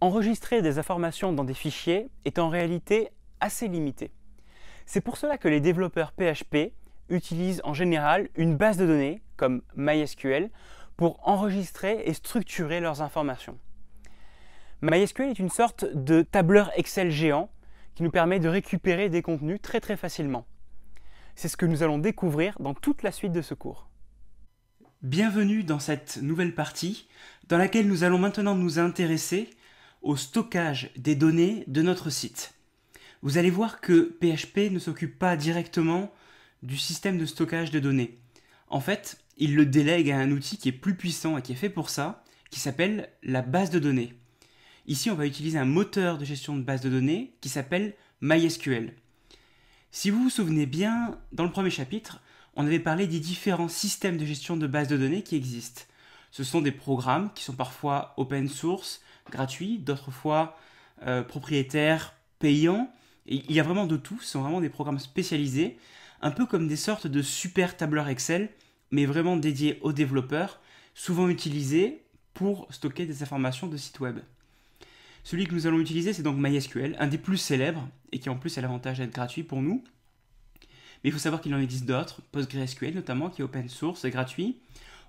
Enregistrer des informations dans des fichiers est en réalité assez limité. C'est pour cela que les développeurs PHP utilisent en général une base de données, comme MySQL, pour enregistrer et structurer leurs informations. MySQL est une sorte de tableur Excel géant qui nous permet de récupérer des contenus très facilement. C'est ce que nous allons découvrir dans toute la suite de ce cours. Bienvenue dans cette nouvelle partie dans laquelle nous allons maintenant nous intéresser au stockage des données de notre site. Vous allez voir que PHP ne s'occupe pas directement du système de stockage de données. En fait, il le délègue à un outil qui est plus puissant et qui est fait pour ça, qui s'appelle la base de données. Ici, on va utiliser un moteur de gestion de base de données qui s'appelle MySQL. Si vous vous souvenez bien, dans le premier chapitre, on avait parlé des différents systèmes de gestion de base de données qui existent. Ce sont des programmes qui sont parfois open source, gratuits, d'autres fois propriétaires, payants. Et il y a vraiment de tout, ce sont vraiment des programmes spécialisés, un peu comme des sortes de super tableurs Excel, mais vraiment dédiés aux développeurs, souvent utilisés pour stocker des informations de sites web. Celui que nous allons utiliser, c'est donc MySQL, un des plus célèbres, et qui en plus a l'avantage d'être gratuit pour nous. Mais il faut savoir qu'il en existe d'autres, PostgreSQL notamment, qui est open source et gratuit.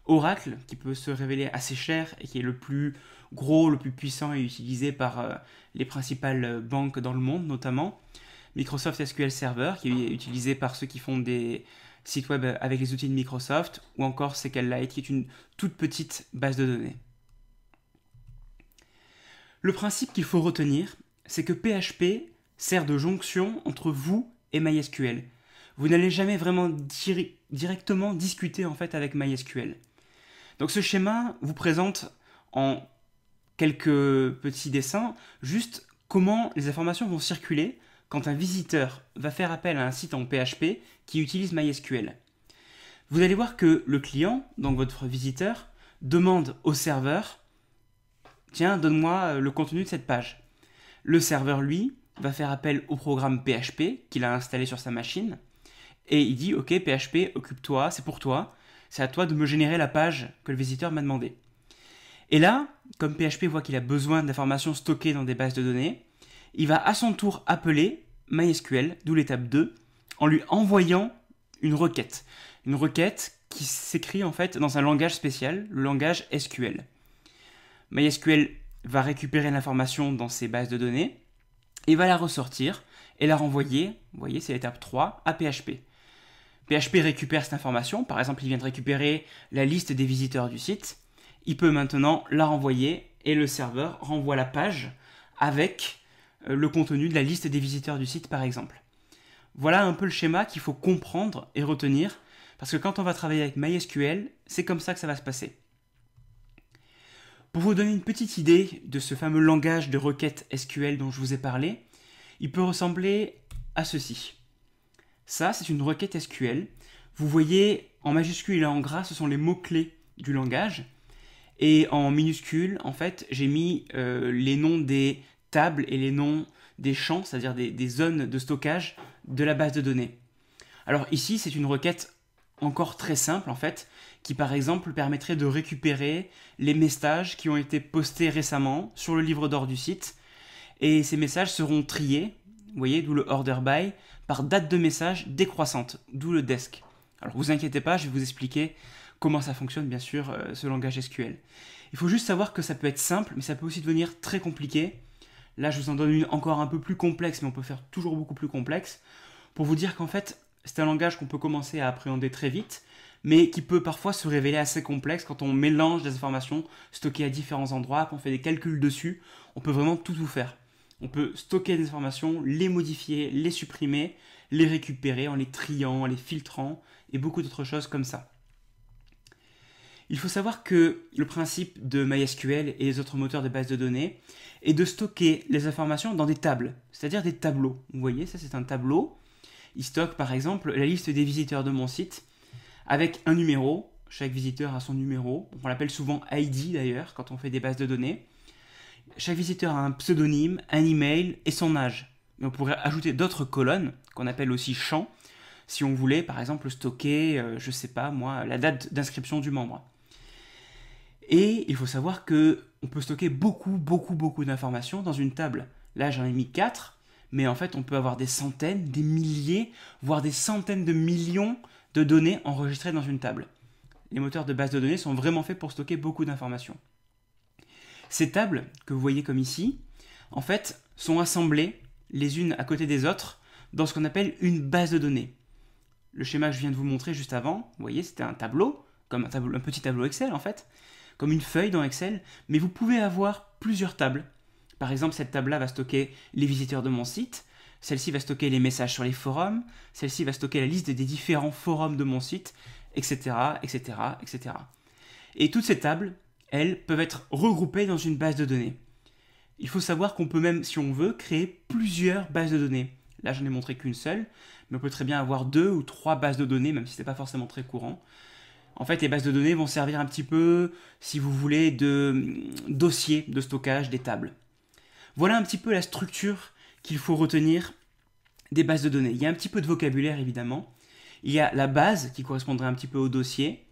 Oracle, qui peut se révéler assez cher et qui est le plus gros, le plus puissant et utilisé par les principales banques dans le monde notamment. Microsoft SQL Server, qui est utilisé par ceux qui font des sites web avec les outils de Microsoft, ou encore SQLite, qui est une toute petite base de données. Le principe qu'il faut retenir, c'est que PHP sert de jonction entre vous et MySQL. Vous n'allez jamais vraiment directement discuter en fait avec MySQL. Donc ce schéma vous présente en quelques petits dessins juste comment les informations vont circuler quand un visiteur va faire appel à un site en PHP qui utilise MySQL. Vous allez voir que le client, donc votre visiteur, demande au serveur « Tiens, donne-moi le contenu de cette page ». Le serveur, lui, va faire appel au programme PHP qu'il a installé sur sa machine et il dit « Ok, PHP, occupe-toi, c'est pour toi, c'est à toi de me générer la page que le visiteur m'a demandé ». Et là, comme PHP voit qu'il a besoin d'informations stockées dans des bases de données, il va à son tour appeler MySQL, d'où l'étape 2, en lui envoyant une requête. Une requête qui s'écrit en fait dans un langage spécial, le langage SQL. MySQL va récupérer l'information dans ses bases de données, et va la ressortir et la renvoyer, vous voyez c'est l'étape 3, à PHP. PHP récupère cette information, par exemple il vient de récupérer la liste des visiteurs du site, il peut maintenant la renvoyer et le serveur renvoie la page avec le contenu de la liste des visiteurs du site par exemple. Voilà un peu le schéma qu'il faut comprendre et retenir, parce que quand on va travailler avec MySQL, c'est comme ça que ça va se passer. Pour vous donner une petite idée de ce fameux langage de requête SQL dont je vous ai parlé, il peut ressembler à ceci. Ça, c'est une requête SQL. Vous voyez, en majuscule et en gras, ce sont les mots-clés du langage. Et en minuscule, en fait, j'ai mis les noms des tables et les noms des champs, c'est-à-dire des zones de stockage de la base de données. Alors ici, c'est une requête encore très simple, en fait, qui par exemple permettrait de récupérer les messages qui ont été postés récemment sur le livre d'or du site. Et ces messages seront triés, vous voyez, d'où le order by, par date de message décroissante, d'où le desk. Alors vous inquiétez pas, je vais vous expliquer comment ça fonctionne bien sûr ce langage SQL. Il faut juste savoir que ça peut être simple, mais ça peut aussi devenir très compliqué. Là je vous en donne une encore un peu plus complexe, mais on peut faire toujours beaucoup plus complexe, pour vous dire qu'en fait c'est un langage qu'on peut commencer à appréhender très vite, mais qui peut parfois se révéler assez complexe quand on mélange des informations stockées à différents endroits, qu'on fait des calculs dessus, on peut vraiment tout faire. On peut stocker des informations, les modifier, les supprimer, les récupérer en les triant, en les filtrant et beaucoup d'autres choses comme ça. Il faut savoir que le principe de MySQL et les autres moteurs de base de données est de stocker les informations dans des tables, c'est-à-dire des tableaux. Vous voyez, ça c'est un tableau. Il stocke par exemple la liste des visiteurs de mon site avec un numéro. Chaque visiteur a son numéro. On l'appelle souvent ID d'ailleurs quand on fait des bases de données. Chaque visiteur a un pseudonyme, un email et son âge. Mais on pourrait ajouter d'autres colonnes, qu'on appelle aussi champs, si on voulait par exemple stocker, je sais pas moi, la date d'inscription du membre. Et il faut savoir que on peut stocker beaucoup d'informations dans une table. Là, j'en ai mis 4, mais en fait, on peut avoir des centaines, des milliers, voire des centaines de millions de données enregistrées dans une table. Les moteurs de base de données sont vraiment faits pour stocker beaucoup d'informations. Ces tables, que vous voyez comme ici, en fait, sont assemblées les unes à côté des autres dans ce qu'on appelle une base de données. Le schéma que je viens de vous montrer juste avant, vous voyez, c'était un tableau, comme un petit tableau Excel en fait, comme une feuille dans Excel, mais vous pouvez avoir plusieurs tables. Par exemple, cette table-là va stocker les visiteurs de mon site, celle-ci va stocker les messages sur les forums, celle-ci va stocker la liste des différents forums de mon site, etc., etc., etc. Et toutes ces tables, elles peuvent être regroupées dans une base de données. Il faut savoir qu'on peut même, si on veut, créer plusieurs bases de données. Là, j'en ai montré qu'une seule, mais on peut très bien avoir 2 ou 3 bases de données, même si ce n'est pas forcément très courant. En fait, les bases de données vont servir un petit peu, si vous voulez, de dossier de stockage des tables. Voilà un petit peu la structure qu'il faut retenir des bases de données. Il y a un petit peu de vocabulaire, évidemment. Il y a la base, qui correspondrait un petit peu au dossier,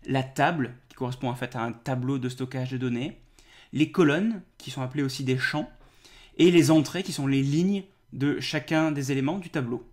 la table, qui correspond en fait à un tableau de stockage de données, les colonnes, qui sont appelées aussi des champs, et les entrées, qui sont les lignes de chacun des éléments du tableau.